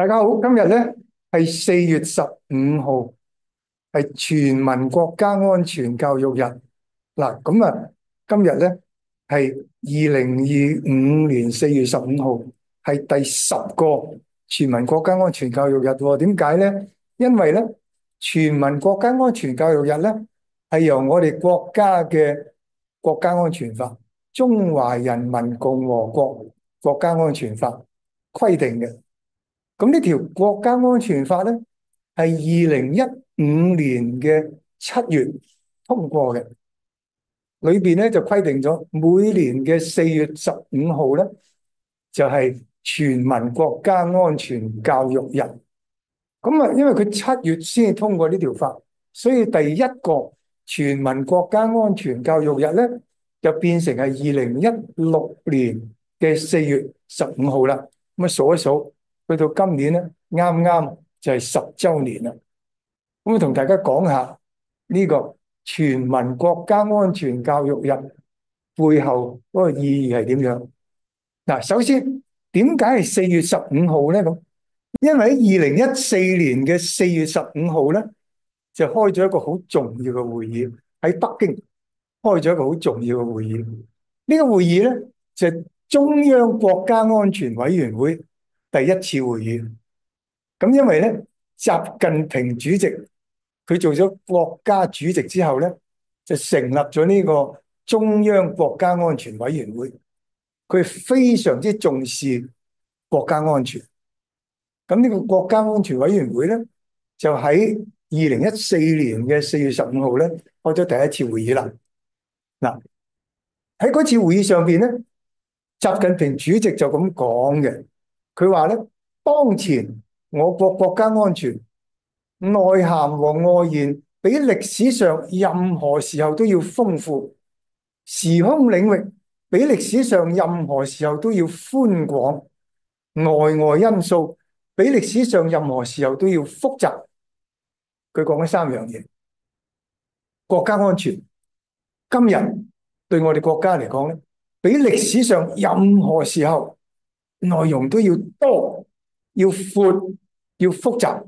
大家好，今日咧係4月15號，係全民國家安全教育日。嗱，咁啊，今日咧係2025年4月15號，係第10個全民國家安全教育日喎。點解咧？因為咧，全民國家安全教育日咧係由我哋國家嘅國家安全法《中華人民共和國國家安全法》規定嘅。咁呢條國家安全法咧，係2015年嘅7月通過嘅，裏邊咧就規定咗每年嘅4月15號咧，就係全民國家安全教育日。咁啊，因為佢7月先至通過呢條法，所以第一個全民國家安全教育日咧，就變成係2016年嘅4月15號啦。咁啊，數一數，去到今年咧，啱啱就係10週年啦。咁啊，同大家講下呢個全民國家安全教育日背後嗰個意義係點樣？嗱，首先點解係4月15號咧？咁因為喺2014年嘅4月15號咧，就開咗一個好重要嘅會議，喺北京開咗一個好重要嘅會議。呢個會議咧就係中央國家安全委員會第一次會議。咁因為咧，習近平主席佢做咗國家主席之後咧，就成立咗呢個中央國家安全委員會。佢非常之重視國家安全。咁呢個國家安全委員會咧，就喺2014年嘅4月15號咧，開咗第一次會議啦。嗱，喺嗰次會議上邊咧，習近平主席就咁講嘅，佢話咧，當前我國國家安全內涵和外延比歷史上任何時候都要豐富，時空領域比歷史上任何時候都要寬廣，外因素比歷史上任何時候都要複雜。佢講咗3樣嘢：國家安全今日對我哋國家嚟講咧，比歷史上任何時候內容都要多、要闊、要複雜。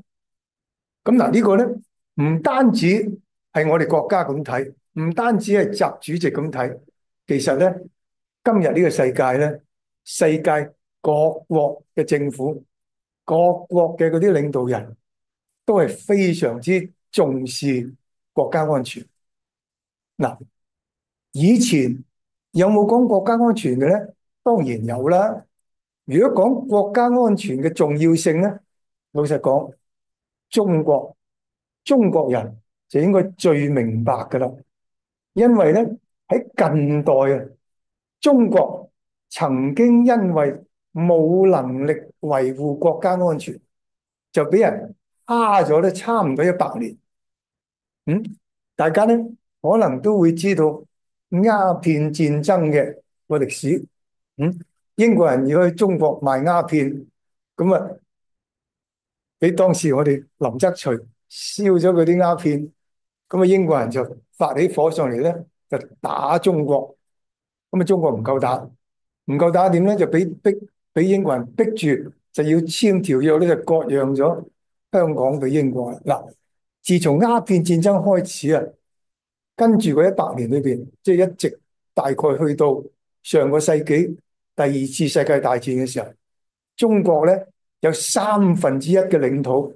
咁嗱，呢個咧唔單止係我哋國家咁睇，唔單止係習主席咁睇，其實咧今日呢個世界咧，世界各國嘅政府、各國嘅嗰啲領導人都係非常之重視國家安全。嗱，以前有冇講國家安全嘅咧？當然有啦。如果講國家安全嘅重要性咧，老實講，中國人就應該最明白噶啦。因為咧喺近代啊，中國曾經因為冇能力維護國家安全，就俾人蝦咗咧差唔多100年。大家咧可能都會知道鴉片戰爭嘅個歷史。英國人要去中國賣鴉片，咁啊俾當時我哋林則徐燒咗佢啲鴉片，咁啊英國人就發起火上嚟咧，就打中國。咁啊中國唔夠打，唔夠打點咧，就俾英國人逼住就要簽條約咧，就割讓咗香港俾英國。嗱，自從鴉片戰爭開始啊，跟住嗰100年裏邊，即係一直大概去到上個世紀第2次世界大戰嘅時候，中國咧有1/3嘅領土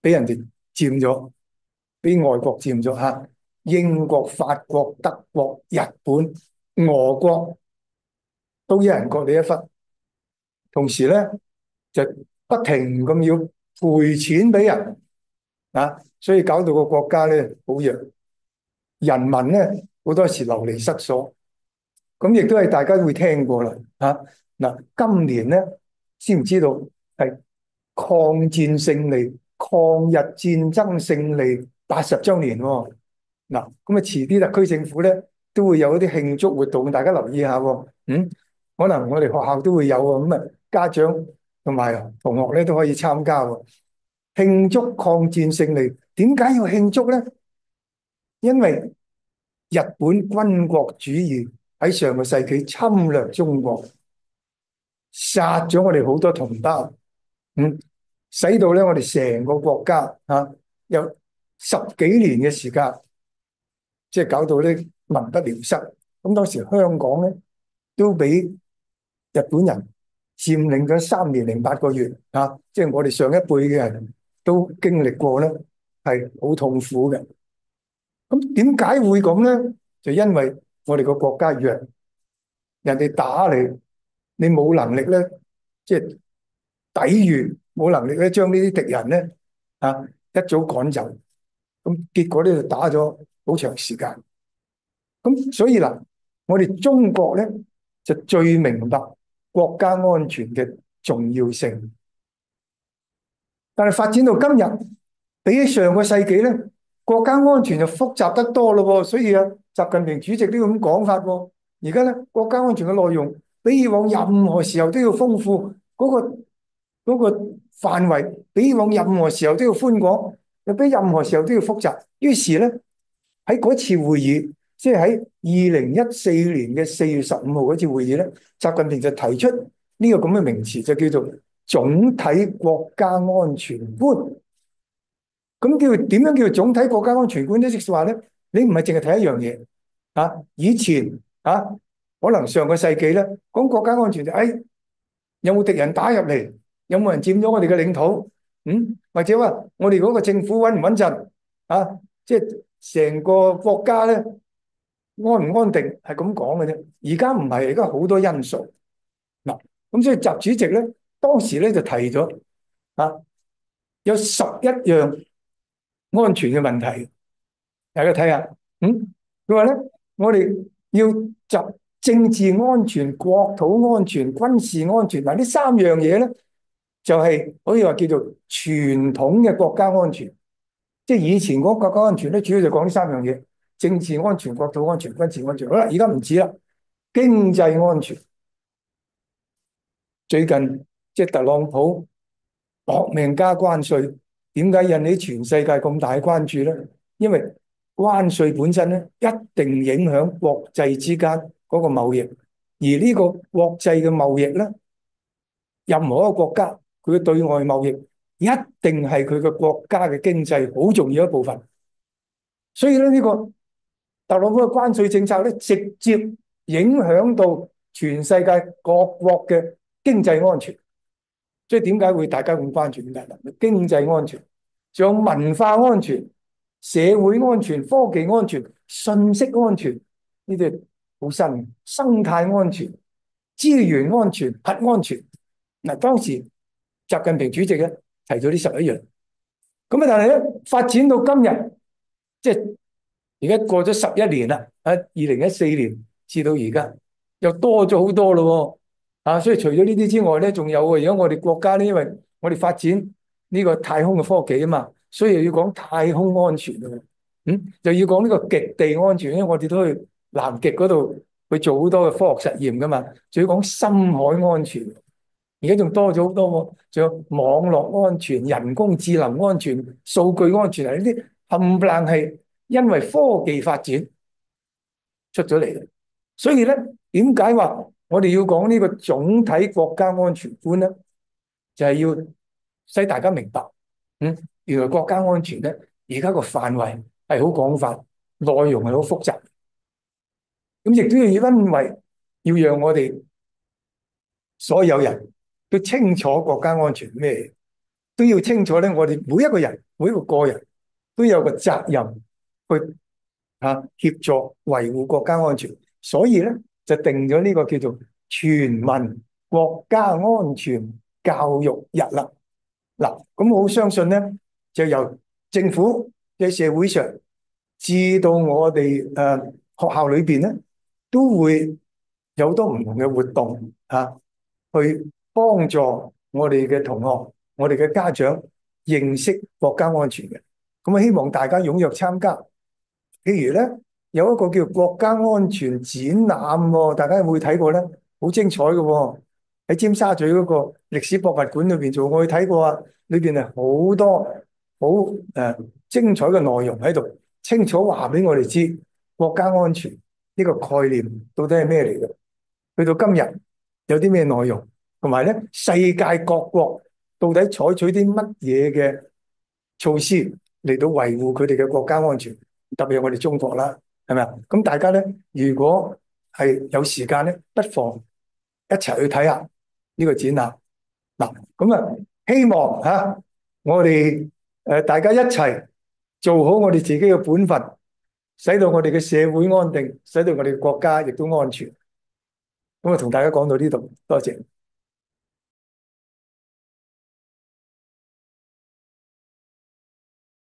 俾人哋佔咗，俾外國佔咗嚇。英國、法國、德國、日本、俄國都一人割你一忽，同時咧就不停咁要賠錢俾人啊，所以搞到個國家咧好弱，人民咧好多時流離失所。咁亦都係大家都會聽過啦嚇。嗱，今年咧知唔知道係抗戰勝利、抗日戰爭勝利80週年喎？嗱，咁啊遲啲特區政府咧都會有一啲慶祝活動，大家留意下喎。可能我哋學校都會有喎，咁啊家長同埋同學咧都可以參加喎。慶祝抗戰勝利，點解要慶祝咧？因為日本軍國主義喺上個世紀侵略中國，殺咗我哋好多同胞。使到咧我哋成個國家有十幾年嘅時間，即係搞到咧民不聊生。咁當時香港咧都俾日本人佔領咗3年零8個月即係我哋上一輩嘅人都經歷過咧，係好痛苦嘅。咁點解會咁咧？就因為我哋個國家弱，人哋打你，你冇能力咧，即係抵禦，冇能力咧將呢啲敵人咧一早趕走。咁結果咧就打咗好長時間。咁所以嗱，我哋中國咧就最明白國家安全嘅重要性。但係發展到今日，比起上個世紀咧，國家安全就複雜得多咯。所以習近平主席都要咁講法喎。而家咧國家安全嘅內容比以往任何時候都要豐富，嗰個範圍比以往任何時候都要寬廣，又比任何時候都要複雜。於是咧喺嗰次會議，即係喺2014年4月15號嗰次會議咧，習近平就提出呢個咁嘅名詞，就叫做總體國家安全觀。咁點樣叫總體國家安全觀呢？即係話咧，你唔係淨係睇一樣嘢以前可能上個世紀咧講國家安全就有冇敵人打入嚟，有冇人佔咗我哋嘅領土，或者話我哋嗰個政府穩唔穩陣即係成個國家咧安唔安定係咁講嘅啫。而家唔係，而家好多因素嗱。咁所以習主席咧當時咧就提咗有11樣安全嘅問題，大家睇下。佢話咧，我哋要集政治安全、國土安全、軍事安全嗱，呢3樣嘢咧，就係可以話叫做傳統嘅國家安全。即係以前嗰個國家安全咧，主要就講呢3樣嘢：政治安全、國土安全、軍事安全。好啦，而家唔止啦，經濟安全。最近即係特朗普搏命加關稅，點解引起全世界咁大關注咧？因為關稅本身咧一定影響國際之間嗰個貿易，而呢個國際嘅貿易咧，任何一個國家佢嘅對外貿易一定係佢嘅國家嘅經濟好重要一部分。所以咧呢個特朗普嘅關稅政策咧，直接影響到全世界各國嘅經濟安全。所以點解會大家咁關注？點解？經濟安全，仲有文化安全、社會安全、科技安全、信息安全，呢啲好新。生態安全、資源安全、核安全。嗱，當時習近平主席咧提咗呢11樣。咁但係咧發展到今日，即係而家過咗11年啦，2014年至到而家又多咗好多咯。所以除咗呢啲之外咧，仲有而家我哋國家咧，因為我哋發展呢個太空嘅科技啊嘛，所以又要講太空安全啊。又要講呢個極地安全，因為我哋都去南極嗰度去做好多嘅科學實驗噶嘛，仲要講深海安全。而家仲多咗好多喎，仲有網絡安全、人工智能安全、數據安全啊，呢啲冚唪唥係因為科技發展出咗嚟嘅。所以咧，點解話我哋要講呢個總體國家安全觀咧？就係要使大家明白，原來國家安全咧，而家個範圍係好廣泛，內容係好複雜。咁亦都要因為要讓我哋所有人都清楚國家安全咩，都要清楚咧。我哋每一個人、每一個個人都有個責任去協助維護國家安全。所以咧就定咗呢個叫做全民國家安全教育日啦。嗱，咁我好相信咧，就由政府嘅社會上至到我哋學校裏邊咧，都會有好多唔同嘅活動去幫助我哋嘅同學、我哋嘅家長認識國家安全嘅。咁希望大家踴躍參加。譬如咧，有一個叫國家安全展覽，大家有冇睇過咧？好精彩嘅，喺尖沙咀嗰個歷史博物館裏邊做，我去睇過啊。裏邊係好多好精彩嘅內容喺度，清楚話俾我哋知國家安全呢個概念到底係咩嚟嘅。去到今日有啲咩內容，同埋咧世界各國到底採取啲乜嘢嘅措施嚟到維護佢哋嘅國家安全，特別係我哋中國啦，係咪啊？咁大家咧，如果係有時間咧，不妨一齊去睇下呢個展覽。嗱，咁啊，希望我哋大家一齊做好我哋自己嘅本分，使到我哋嘅社會安定，使到我哋嘅國家亦都安全。咁啊，同大家講到呢度，多謝。